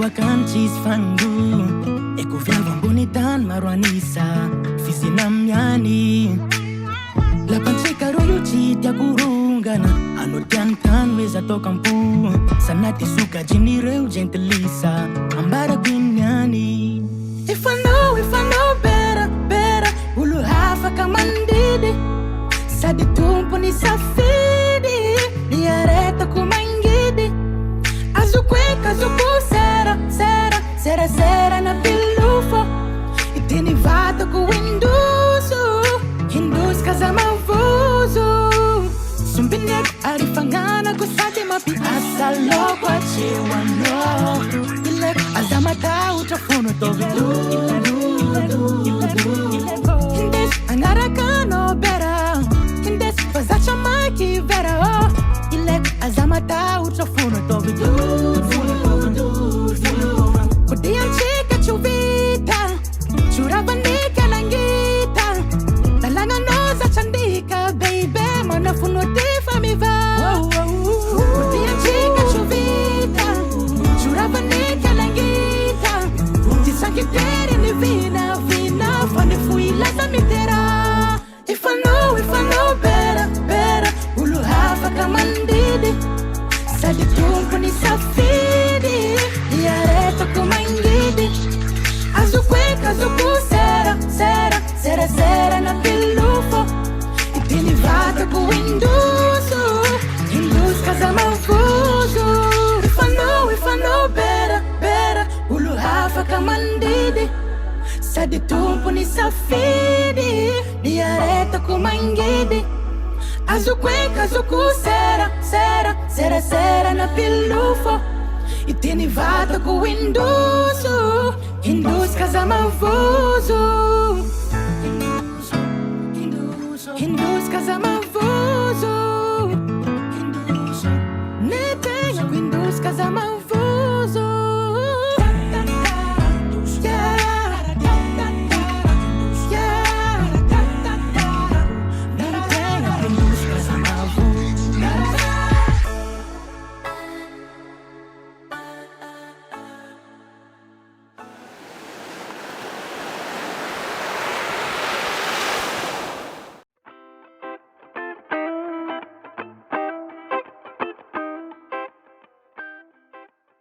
Wakantis fangu Eko viava bonitan maruanisa Fizinamyani Lapancheka royuchi tia kurungana Ano tiantan weza tokampu Sanati suka jinireu gentilisa Ambara binyani If I know better Ulu hafa kamandidi Sadi tumpo ni safidi Niareta kumangidi Azukweka azuku Sera na pilufo Itini vata ku indusu Hindus kazamavuzu Sumbinek arifangana kusati mapi Asalo kwa chiwano Ilek azamata uchafuno tovidu Hindes angarakano bera Hindes fazacha maki vera Ilek azamata uchafuno tovidu Podiam chika chuvita Churava nika langita Talanga noza chandika baby Mana funo tifa miva Podiam chika chuvita Churava nika langita Tisanki teri ni vina Fane fuila za mitera If I know better Ulu hafa kamandidi Sadi tumpo ni safidi Diareta kumangidi Azukweka azuku sera na pilufo Itini vata ku indusu Indus kazamavuzu If I know better Ulu hafa kamandidi Sadi tumpo ni safidi Diareta kumangidi Azukweka azuku sera na pilufo Itini vata ku indusu Indus kazamavuzu Indus kazamavuzu